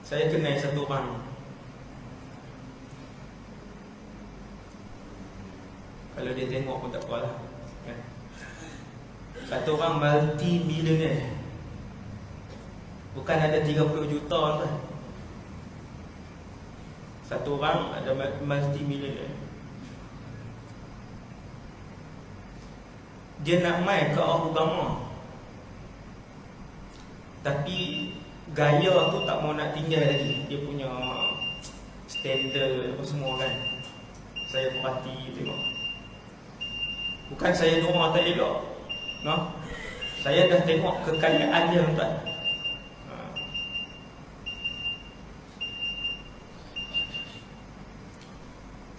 Saya kenal satu orang, kalau dia tengok pun tak apalah kan? Satu orang multi-millionaire, bukan ada 30 juta kan? Satu orang ada multi-millionaire. Dia nak mai ke agama, tapi gaya tu tak mau nak tinggal lagi. Dia punya standard apa semua kan. Saya perhati tengok. Bukan saya doa tak elok, no? Saya dah tengok kekayaan dia tuan.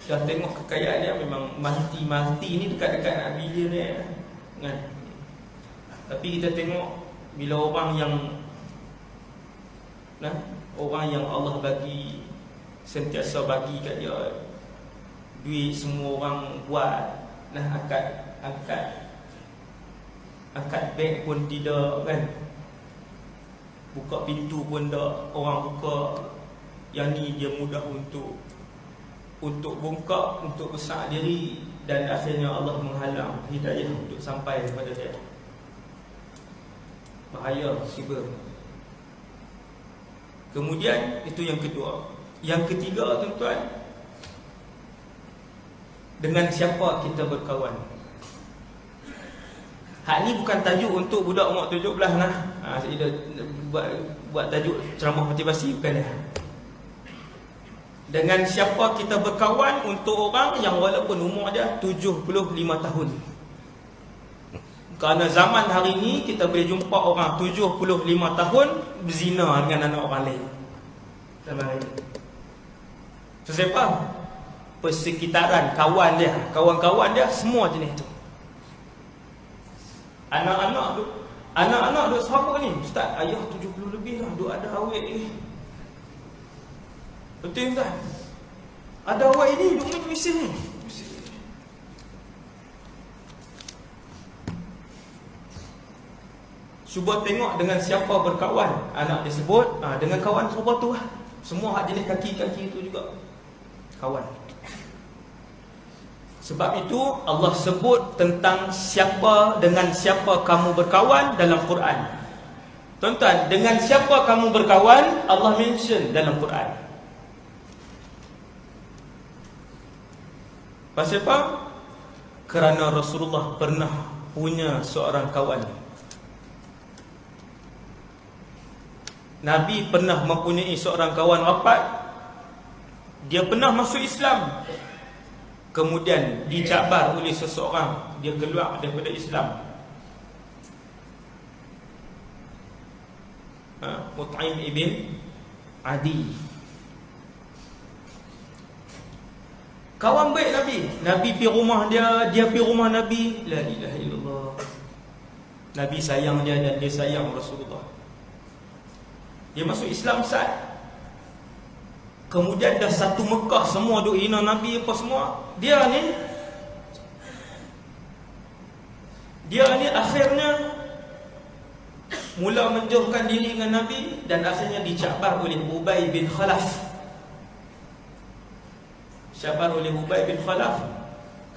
Dah tengok kekayaan dia memang multi ni dekat-dekat nak bilion kan. Tapi kita tengok bila orang yang Allah bagi, sentiasa bagi kat dia duit, semua orang buat angkat beg pun tidak kan, buka pintu pun tak orang buka. Yang ni dia mudah untuk bongkak, untuk besar diri, dan akhirnya Allah menghalang hidayah untuk sampai kepada dia. Bahaya siber. Kemudian itu yang kedua. Yang ketiga tuan-tuan, dengan siapa kita berkawan. Hak ni bukan tajuk untuk budak umur 17 lah. Saya buat tajuk ceramah motivasi, bukan dah. Dengan siapa kita berkawan untuk orang yang walaupun umur dia 75 tahun. Kerana zaman hari ni kita boleh jumpa orang 75 tahun berzina dengan anak orang lain. Zaman hari ni. Sebab persekitaran kawan dia, kawan-kawan dia semua jenis tu. Anak-anak duk siapa ni? Ustaz, ayah 70 lebih lah, duk ada awet ni. Betul tak? Ada awak ini duk main mesin ni. Cuba tengok dengan siapa berkawan anak dia sebut, dengan kawan siapa tu lah. Semua hak jenis kaki-kaki itu juga kawan. Sebab itu Allah sebut tentang dengan siapa kamu berkawan dalam Quran. Tuan-tuan, dengan siapa kamu berkawan Allah mention dalam Quran. Pasal apa? Kerana Rasulullah pernah punya seorang kawan. Nabi pernah mempunyai seorang kawan rapat. Dia pernah masuk Islam, kemudian dicabar oleh seseorang, dia keluar daripada Islam. Mut'im ibn Adi, kawan baik Nabi. Nabi pergi rumah dia pergi rumah Nabi. La ilaha illallah. Nabi sayang dia dan dia sayang Rasulullah. Dia masuk Islam sat. Kemudian dah satu Mekah semua duk hina Nabi apa semua. Dia ni akhirnya mula menjauhkan diri dengan Nabi, dan akhirnya dicabar oleh Ubay bin Khalaf. Cabar oleh Ubay bin Khalaf.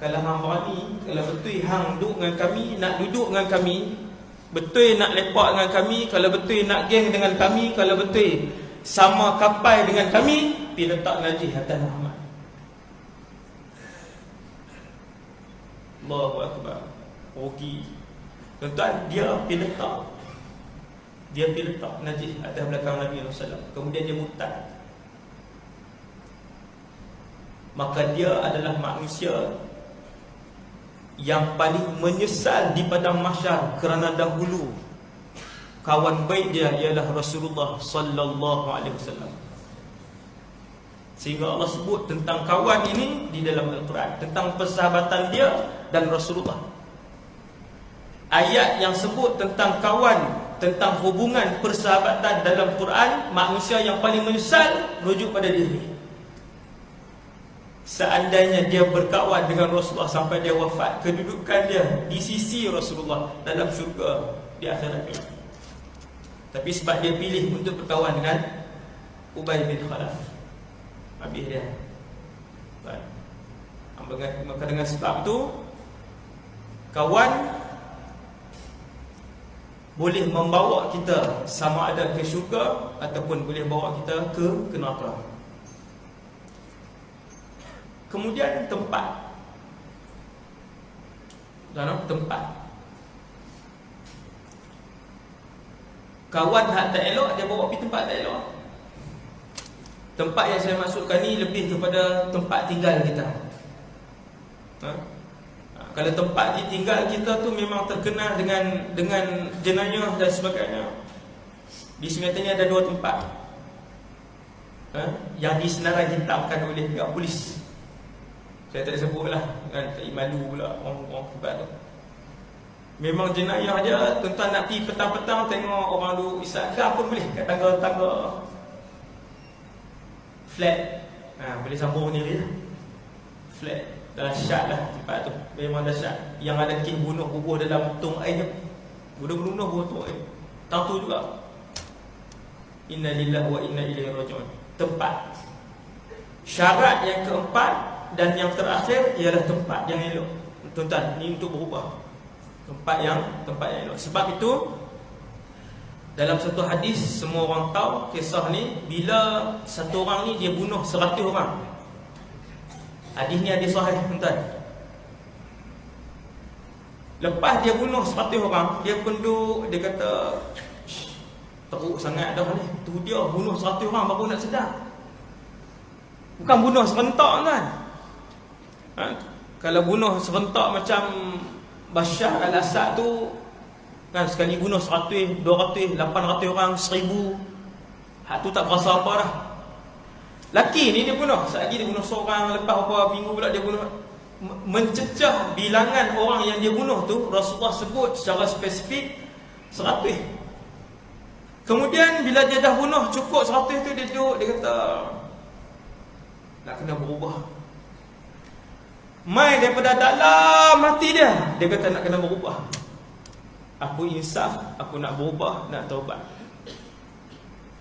Kalau hang berani, kalau betul hang duduk dengan kami, nak duduk dengan kami, betul nak lepak dengan kami, kalau betul nak geng dengan kami, kalau betul sama kapal dengan kami, pergi letak najis atas Muhammad. Allahu Akbar. Rugi. Tuan-tuan, dia pergi letak najis atas belakang Nabi SAW. Kemudian dia murtad. Maka dia adalah manusia yang paling menyesal di padang mahsyar, kerana dahulu kawan baik dia ialah Rasulullah sallallahu alaihi wasallam. Sehingga Allah sebut tentang kawan ini di dalam Al-Quran, tentang persahabatan dia dan Rasulullah. Ayat yang sebut tentang kawan, tentang hubungan persahabatan dalam Quran, manusia yang paling menyesal rujuk pada diri. Seandainya dia berkawan dengan Rasulullah sampai dia wafat, kedudukan dia di sisi Rasulullah dalam syurga di akhirat. Tapi sebab dia pilih untuk berkawan dengan Ubay bin Khalaf, habis dia. Maka dengan sebab tu, kawan boleh membawa kita sama ada ke syurga ataupun boleh bawa kita ke neraka. Kemudian tempat. Tempat. Kawan hak tak elok, dia bawa pergi tempat tak elok. Tempat yang saya maksudkan ni lebih kepada tempat tinggal kita. Kalau tempat tinggal kita tu memang terkenal dengan jenayah dan sebagainya. Di Sungai Tengah ada 2 tempat yang disenarai hitamkan oleh pihak polis. Saya tak sebutlah, tak malu pula orang tempat tu. Memang jenayah dia, tuan-tuan nak pergi petang-petang tengok orang duduk isyarat pun boleh kat tangga-tangga flat. Boleh sambung ni dia. Flat. Dahsyat lah tempat tu. Memang dahsyat. Yang ada kes bunuh bubuh dalam tong air. Bunuh bunuh air. Tang tu juga. Inna lillahi wa inna ilaihi raji'un. Tempat. Syarat yang keempat dan yang terakhir ialah tempat yang elok. Tuan-tuan, ni untuk berubah. Tempat yang elok. Sebab itu dalam satu hadis semua orang tahu kisah ni, bila satu orang ni dia bunuh 100 orang. Hadis ni hadis sahih, tuan-tuan. Lepas dia bunuh 100 orang, dia penduk, dia kata teruk sangat dah ni. Tu dia bunuh 100 orang baru nak sedar. Bukan bunuh serentak, kan? Kalau bunuh serentak macam Bashar al-Assad tu, kan, sekali bunuh 100, 200, 800 orang, 1000. Hak tu tak berasa apa dah. Laki ni dia bunuh, sekali dia bunuh seorang, lepas beberapa minggu pula dia bunuh. Mencecah bilangan orang yang dia bunuh tu, Rasulullah sebut secara spesifik 100. Kemudian bila dia dah bunuh cukup 100 tu, dia duduk, dia kata nak kena berubah. Mai daripada dalam hati dia, dia kata nak kena berubah. Aku insaf, aku nak berubah, nak taubat.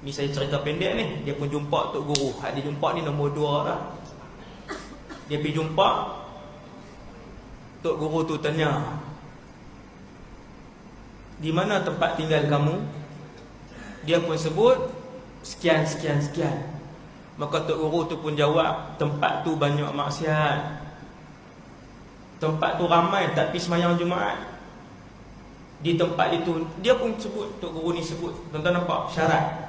Ni saya cerita pendek ni. Dia pun jumpa Tok Guru. Hak dia jumpa ni nombor 2 dah. Dia pergi jumpa Tok Guru tu, tanya, di mana tempat tinggal kamu? Dia pun sebut sekian. Maka Tok Guru tu pun jawab, tempat tu banyak maksiat, tempat tu ramai tak pergi sembahyang Jumaat. Di tempat itu, dia pun sebut, Tok Guru ni sebut, tuan-tuan nampak syarat.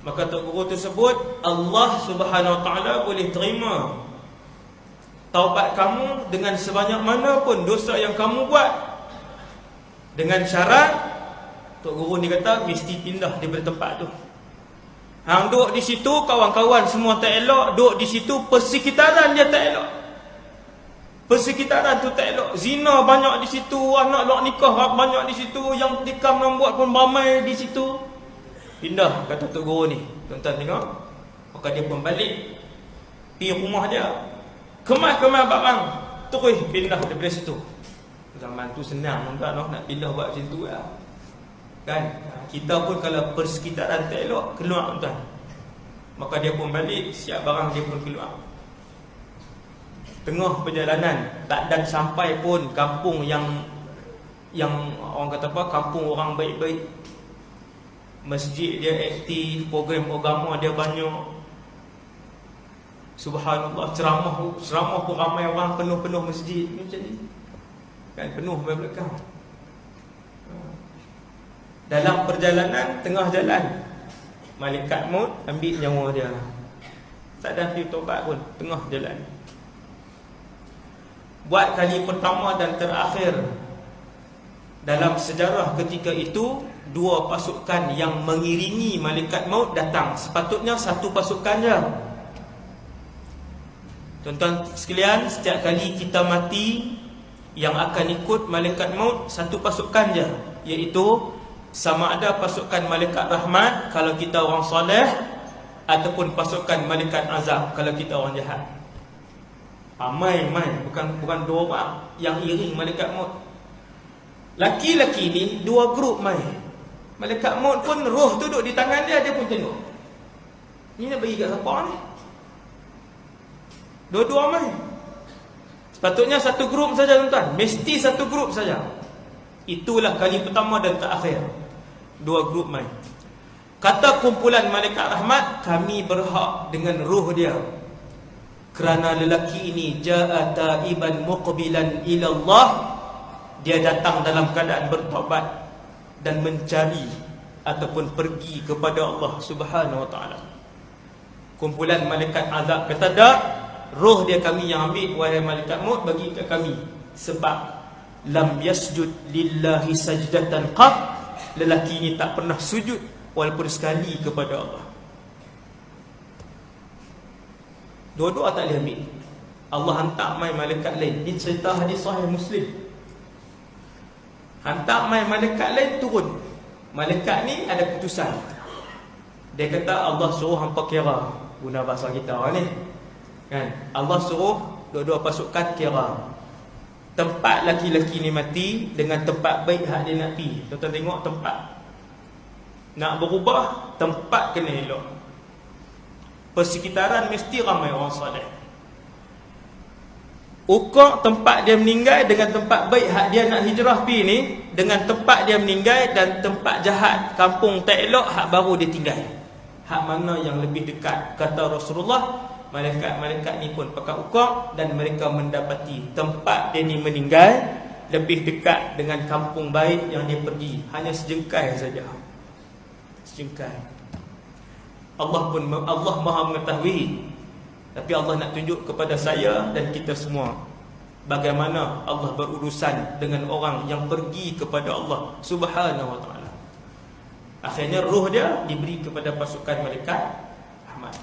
Maka Tok Guru tu sebut, Allah Subhanahu Wa Taala boleh terima taubat kamu dengan sebanyak mana pun dosa yang kamu buat, dengan syarat, Tok Guru ni kata, mesti pindah daripada tempat tu. Hang duduk di situ, kawan-kawan semua tak elok, duduk di situ, persekitaran dia tak elok. Persekitaran tu tak elok. Zina banyak di situ, anak lak nikah banyak di situ, yang tikam nak buat pun ramai di situ. Pindah, kata Tok Guru ni. Tuan-tuan tengok. Maka dia pun balik, pergi rumah dia, kemas-kemas barang, terus pindah daripada situ. Zaman tu senang, tuan-tuan, nak pindah buat macam tu lah. Kan? Kita pun kalau persekitaran tak elok, keluar, tuan-tuan. Maka dia pun balik, siap barang, dia pun keluar. Tengah perjalanan, tak dan sampai pun kampung yang orang kata apa, kampung orang baik-baik. Masjid dia aktif, program agama dia banyak. Subhanallah, ceramah pun ramai orang, penuh masjid macam ni. Kan, penuh sampai belakang. Dalam perjalanan, tengah jalan, malaikat maut ambil nyawa dia. Tak ada pergi taubat pun, tengah jalan. Buat kali pertama dan terakhir dalam sejarah ketika itu, 2 pasukan yang mengiringi malaikat maut datang. Sepatutnya 1 pasukan je. Tuan-tuan sekalian, setiap kali kita mati, yang akan ikut malaikat maut 1 pasukan je, iaitu sama ada pasukan malaikat rahmat kalau kita orang soleh, ataupun pasukan malaikat azab kalau kita orang jahat. Main bukan 2 orang yang iring malaikat maut. Laki-laki ni 2 grup main. Malaikat maut pun roh tu duduk di tangan dia, dia pun tengok. Ni nak bagi kat siapa ni? Dua-dua mai. Sepatutnya satu grup saja tuan-tuan. Mesti satu grup saja. Itulah kali pertama dan terakhir. Dua grup mai. Kata kumpulan malaikat rahmat, kami berhak dengan ruh dia. Kerana lelaki ini ja'a taiban muqbilan ila Allah. Dia datang dalam keadaan bertaubat dan mencari ataupun pergi kepada Allah Subhanahu wa taala. Kumpulan malaikat azab kata dak, roh dia kami yang ambil, wahai malaikat maut, bagi ke kami. Sebab lam yasjud lillahi sajdatan qat, lelaki ini tak pernah sujud walaupun sekali kepada Allah. Dua-dua tak boleh ambil. Allah hantar mai malaikat lain. Ini cerita hadis sahih Muslim. Hantar mai malaikat lain turun. Malaikat ni ada putusan. Dia kata Allah suruh hampa kira, guna bahasa kita ni kan, Allah suruh dua-dua pasukan kira tempat laki-laki ni mati dengan tempat baik hak dia nak pergi. Tuan-tuan tengok, tempat nak berubah, tempat kena elok. Persekitaran mesti ramai orang soleh. Ukur tempat dia meninggal dengan tempat baik hak dia nak hijrah pergi ni, dengan tempat dia meninggal dan tempat jahat kampung tak elok hak baru dia tinggal. Hak mana yang lebih dekat? Kata Rasulullah, malaikat-malaikat ni pun pakai ukur dan mereka mendapati tempat dia ni meninggal lebih dekat dengan kampung baik yang dia pergi. Hanya sejengkal saja. Sejengkal. Allah Maha mengetahui. Tapi Allah nak tunjuk kepada saya dan kita semua bagaimana Allah berurusan dengan orang yang pergi kepada Allah Subhanahu wa taala. Akhirnya roh dia diberi kepada pasukan malaikat rahmat.